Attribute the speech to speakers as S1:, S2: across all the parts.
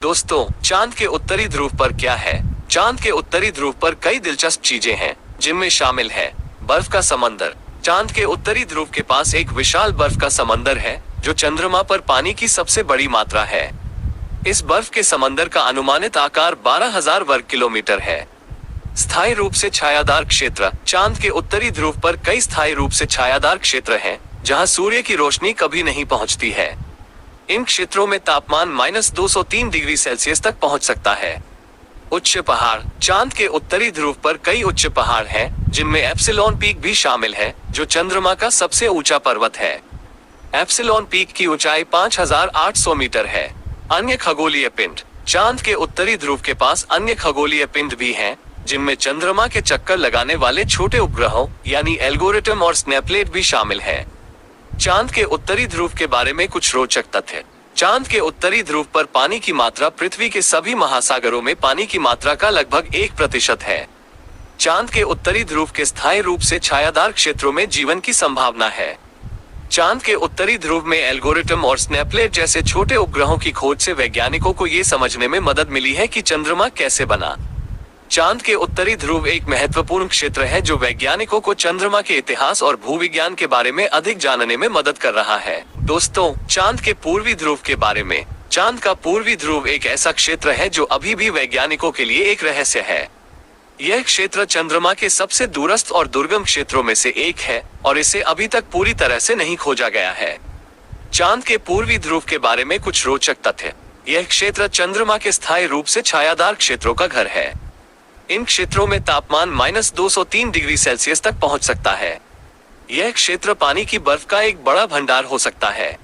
S1: दोस्तों, चांद के उत्तरी ध्रुव पर क्या है? चांद के उत्तरी ध्रुव पर कई दिलचस्प चीजें हैं, जिनमें शामिल है बर्फ का समंदर। चांद के उत्तरी ध्रुव के पास एक विशाल बर्फ का समंदर है, जो चंद्रमा पर पानी की सबसे बड़ी मात्रा है। इस बर्फ के समंदर का अनुमानित आकार 12,000 वर्ग किलोमीटर है। स्थायी रूप से छायादार क्षेत्र। चांद के उत्तरी ध्रुव पर कई स्थायी रूप से छायादार क्षेत्र हैं, जहां सूर्य की रोशनी कभी नहीं पहुंचती है। इन क्षेत्रों में तापमान -203 डिग्री सेल्सियस तक पहुंच सकता है। उच्च पहाड़। चांद के उत्तरी ध्रुव पर कई उच्च पहाड़ हैं, जिनमें एप्सिलॉन पीक भी शामिल है, जो चंद्रमा का सबसे ऊंचा पर्वत है। एप्सिलॉन पीक की ऊंचाई 5,800 मीटर है। अन्य खगोलीय पिंड। चांद के उत्तरी ध्रुव के पास अन्य खगोलीय पिंड भी हैं, जिनमें चंद्रमा के चक्कर लगाने वाले छोटे उपग्रहों यानी एल्गोरिथम और स्नैपलेट भी शामिल है। चांद के उत्तरी ध्रुव के बारे में कुछ रोचक तथ्य। चांद के उत्तरी ध्रुव पर पानी की मात्रा पृथ्वी के सभी महासागरों में पानी की मात्रा का लगभग 1% है। चांद के उत्तरी ध्रुव के स्थायी रूप से छायादार क्षेत्रों में जीवन की संभावना है। चांद के उत्तरी ध्रुव में एल्गोरिथम और स्नैपलेट जैसे छोटे उपग्रहों की खोज से वैज्ञानिकों को ये समझने में मदद मिली है कि चंद्रमा कैसे बना। चांद के उत्तरी ध्रुव एक महत्वपूर्ण क्षेत्र है, जो वैज्ञानिकों को चंद्रमा के इतिहास और भूविज्ञान के बारे में अधिक जानने में मदद कर रहा है। दोस्तों, चांद के पूर्वी ध्रुव के बारे में। चांद का पूर्वी ध्रुव एक ऐसा क्षेत्र है जो अभी भी वैज्ञानिकों के लिए एक रहस्य है। यह क्षेत्र चंद्रमा के सबसे दूरस्थ और दुर्गम क्षेत्रों में से एक है, और इसे अभी तक पूरी तरह से नहीं खोजा गया है। चांद के पूर्वी ध्रुव के बारे में कुछ रोचक तथ्य। यह क्षेत्र चंद्रमा के स्थायी रूप से छायादार क्षेत्रों का घर है। इन क्षेत्रों में तापमान -203 डिग्री सेल्सियस तक पहुंच सकता है। यह क्षेत्र पानी की बर्फ का एक बड़ा भंडार हो सकता है।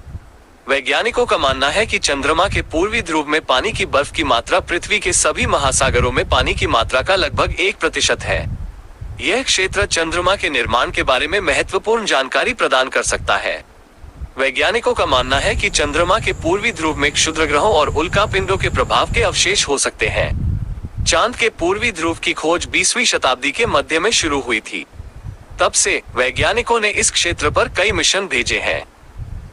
S1: वैज्ञानिकों का मानना है कि चंद्रमा के पूर्वी ध्रुव में पानी की बर्फ की मात्रा पृथ्वी के सभी महासागरों में पानी की मात्रा का लगभग 1% है। यह क्षेत्र चंद्रमा के निर्माण के बारे में महत्वपूर्ण जानकारी प्रदान कर सकता है। वैज्ञानिकों का मानना है कि चंद्रमा के पूर्वी ध्रुव में क्षुद्रग्रहों और उल्कापिंडों के प्रभाव के अवशेष हो सकते हैं। चांद के पूर्वी ध्रुव की खोज 20वीं शताब्दी के मध्य में शुरू हुई थी। तब से वैज्ञानिकों ने इस क्षेत्र पर कई मिशन भेजे हैं।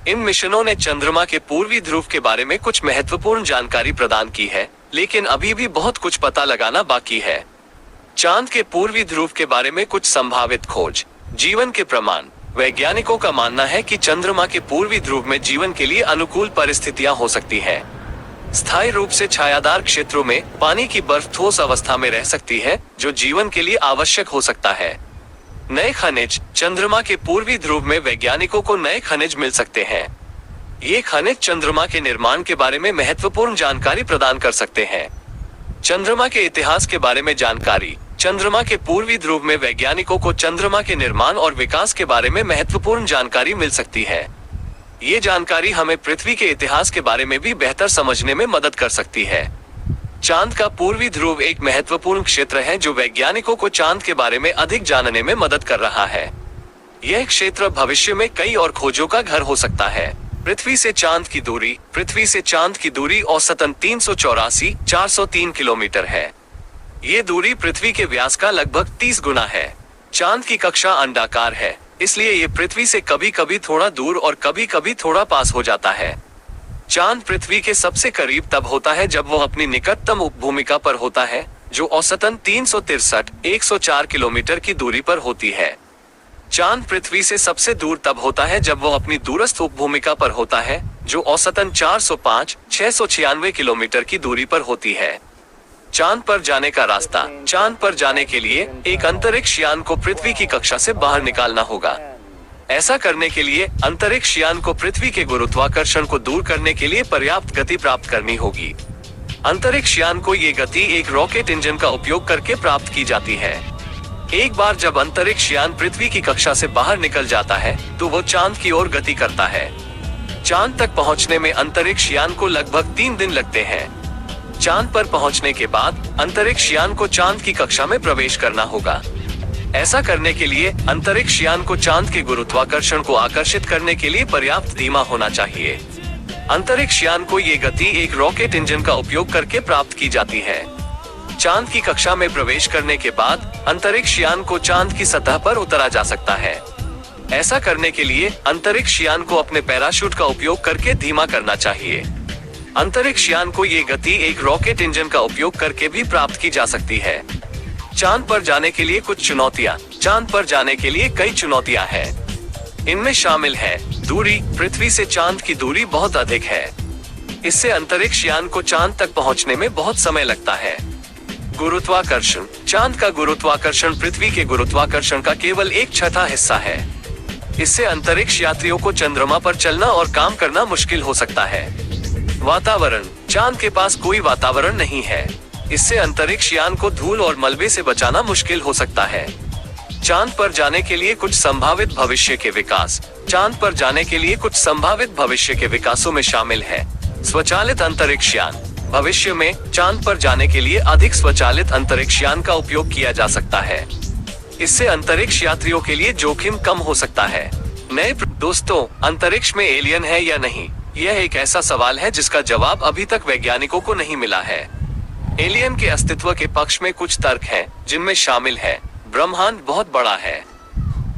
S1: इन मिशनों ने चंद्रमा के पूर्वी ध्रुव के बारे में कुछ महत्वपूर्ण जानकारी प्रदान की है, लेकिन अभी भी बहुत कुछ पता लगाना बाकी है। चांद के पूर्वी ध्रुव के बारे में कुछ संभावित खोज। जीवन के प्रमाण। वैज्ञानिकों का मानना है कि चंद्रमा के पूर्वी ध्रुव में जीवन के लिए अनुकूल परिस्थितियां हो सकती हैं। स्थायी रूप से छायादार क्षेत्रों में पानी की बर्फ ठोस अवस्था में रह सकती है, जो जीवन के लिए आवश्यक हो सकता है। नए खनिज। चंद्रमा के पूर्वी ध्रुव में वैज्ञानिकों को नए खनिज मिल सकते हैं। ये खनिज चंद्रमा के निर्माण के बारे में महत्वपूर्ण जानकारी प्रदान कर सकते हैं। चंद्रमा के इतिहास के बारे में जानकारी। चंद्रमा के पूर्वी ध्रुव में वैज्ञानिकों को चंद्रमा के निर्माण और विकास के बारे में महत्वपूर्ण जानकारी मिल सकती है। ये जानकारी हमें पृथ्वी के इतिहास के बारे में भी बेहतर समझने में मदद कर सकती है। चांद का पूर्वी ध्रुव एक महत्वपूर्ण क्षेत्र है, जो वैज्ञानिकों को चांद के बारे में अधिक जानने में मदद कर रहा है। यह क्षेत्र भविष्य में कई और खोजों का घर हो सकता है। पृथ्वी से चांद की दूरी। पृथ्वी से चांद की दूरी औसतन 384,403 किलोमीटर है। ये दूरी पृथ्वी के व्यास का लगभग 30 गुना है। चांद की कक्षा अंडाकार है, इसलिए ये पृथ्वी से कभी कभी थोड़ा दूर और कभी कभी थोड़ा पास हो जाता है। चांद पृथ्वी के सबसे करीब तब होता है जब वो अपनी निकटतम उपभूमिका पर होता है, जो औसतन 363,104 किलोमीटर की दूरी पर होती है। चांद पृथ्वी से सबसे दूर तब होता है जब वो अपनी दूरस्थ उपभूमिका पर होता है, जो औसतन 405,696 किलोमीटर की दूरी पर होती है। चांद पर जाने का रास्ता। चांद पर जाने के लिए एक अंतरिक्ष यान को पृथ्वी की कक्षा से बाहर निकालना होगा। ऐसा करने के लिए अंतरिक्ष यान को पृथ्वी के गुरुत्वाकर्षण को दूर करने के लिए पर्याप्त गति प्राप्त करनी होगी। अंतरिक्ष यान को ये गति एक रॉकेट इंजन का उपयोग करके प्राप्त की जाती है। एक बार जब अंतरिक्ष यान पृथ्वी की कक्षा से बाहर निकल जाता है, तो वो चांद की ओर गति करता है। चांद तक पहुंचने में अंतरिक्ष यान को लगभग 3 दिन लगते हैं। चांद पर पहुंचने के बाद अंतरिक्ष यान को चांद की कक्षा में प्रवेश करना होगा। ऐसा करने के लिए अंतरिक्ष यान को चांद के गुरुत्वाकर्षण को आकर्षित करने के लिए पर्याप्त धीमा होना चाहिए। अंतरिक्ष यान को ये गति एक रॉकेट इंजन का उपयोग करके प्राप्त की जाती है। चांद की कक्षा में प्रवेश करने के बाद अंतरिक्ष यान को चांद की सतह पर उतारा जा सकता है। ऐसा करने के लिए अंतरिक्ष यान को अपने पैराशूट का उपयोग करके धीमा करना चाहिए। अंतरिक्ष यान को ये गति एक रॉकेट इंजन का उपयोग करके भी प्राप्त की जा सकती है। चांद पर जाने के लिए कुछ चुनौतियां। चांद पर जाने के लिए कई चुनौतियां हैं। इनमें शामिल है दूरी। पृथ्वी से चांद की दूरी बहुत अधिक है। इससे अंतरिक्ष यान को चांद तक पहुंचने में बहुत समय लगता है। गुरुत्वाकर्षण। चांद का गुरुत्वाकर्षण पृथ्वी के गुरुत्वाकर्षण का केवल 1/6 हिस्सा है। इससे अंतरिक्ष यात्रियों को चंद्रमा पर चलना और काम करना मुश्किल हो सकता है। वातावरण। चांद के पास कोई वातावरण नहीं है। इससे अंतरिक्ष यान को धूल और मलबे से बचाना मुश्किल हो सकता है। चांद पर जाने के लिए कुछ संभावित भविष्य के विकास। चांद पर जाने के लिए कुछ संभावित भविष्य के विकासों में शामिल है स्वचालित अंतरिक्ष यान। भविष्य में चांद पर जाने के लिए अधिक स्वचालित अंतरिक्ष यान का उपयोग किया जा सकता है। इससे अंतरिक्ष यात्रियों के लिए जोखिम कम हो सकता है। दोस्तों, अंतरिक्ष में एलियन है या नहीं, यह एक ऐसा सवाल है जिसका जवाब अभी तक वैज्ञानिकों को नहीं मिला है। एलियन के अस्तित्व के पक्ष में कुछ तर्क हैं, जिनमें शामिल है ब्रह्मांड बहुत बड़ा है।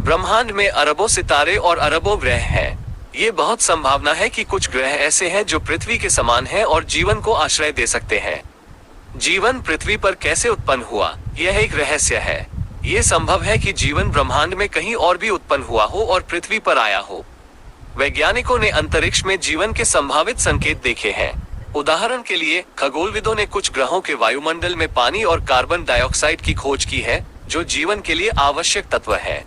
S1: ब्रह्मांड में अरबों सितारे और अरबों ग्रह हैं। ये बहुत संभावना है कि कुछ ग्रह ऐसे हैं जो पृथ्वी के समान हैं और जीवन को आश्रय दे सकते हैं। जीवन पृथ्वी पर कैसे उत्पन्न हुआ, यह एक रहस्य है। ये संभव है कि जीवन ब्रह्मांड में कहीं और भी उत्पन्न हुआ हो और पृथ्वी पर आया हो। वैज्ञानिकों ने अंतरिक्ष में जीवन के संभावित संकेत देखे हैं। उदाहरण के लिए, खगोलविदों ने कुछ ग्रहों के वायुमंडल में पानी और कार्बन डाइऑक्साइड की खोज की है, जो जीवन के लिए आवश्यक तत्व है।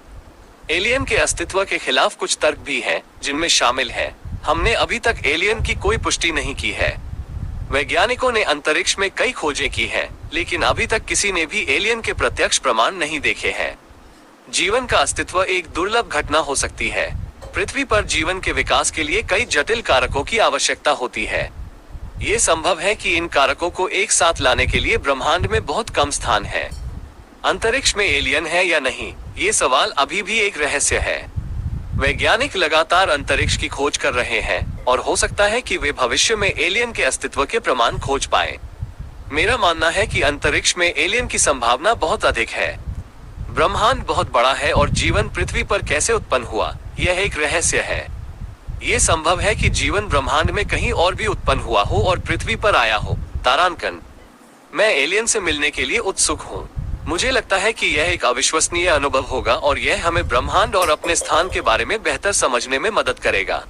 S1: एलियन के अस्तित्व के खिलाफ कुछ तर्क भी हैं, जिनमें शामिल है हमने अभी तक एलियन की कोई पुष्टि नहीं की है। वैज्ञानिकों ने अंतरिक्ष में कई खोजें की हैं, लेकिन अभी तक किसी ने भी एलियन के प्रत्यक्ष प्रमाण नहीं देखे हैं। जीवन का अस्तित्व एक दुर्लभ घटना हो सकती है। पृथ्वी पर जीवन के विकास के लिए कई जटिल कारकों की आवश्यकता होती है। ये संभव है कि इन कारकों को एक साथ लाने के लिए ब्रह्मांड में बहुत कम स्थान है। अंतरिक्ष में एलियन है या नहीं, ये सवाल अभी भी एक रहस्य है। वैज्ञानिक लगातार अंतरिक्ष की खोज कर रहे हैं और हो सकता है कि वे भविष्य में एलियन के अस्तित्व के प्रमाण खोज पाए। मेरा मानना है कि अंतरिक्ष में एलियन की संभावना बहुत अधिक है। ब्रह्मांड बहुत बड़ा है और जीवन पृथ्वी पर कैसे उत्पन्न हुआ, यह एक रहस्य है। ये संभव है कि जीवन ब्रह्मांड में कहीं और भी उत्पन्न हुआ हो और पृथ्वी पर आया हो। तारांकन। मैं एलियन से मिलने के लिए उत्सुक हूँ। मुझे लगता है कि यह एक अविश्वसनीय अनुभव होगा और यह हमें ब्रह्मांड और अपने स्थान के बारे में बेहतर समझने में मदद करेगा।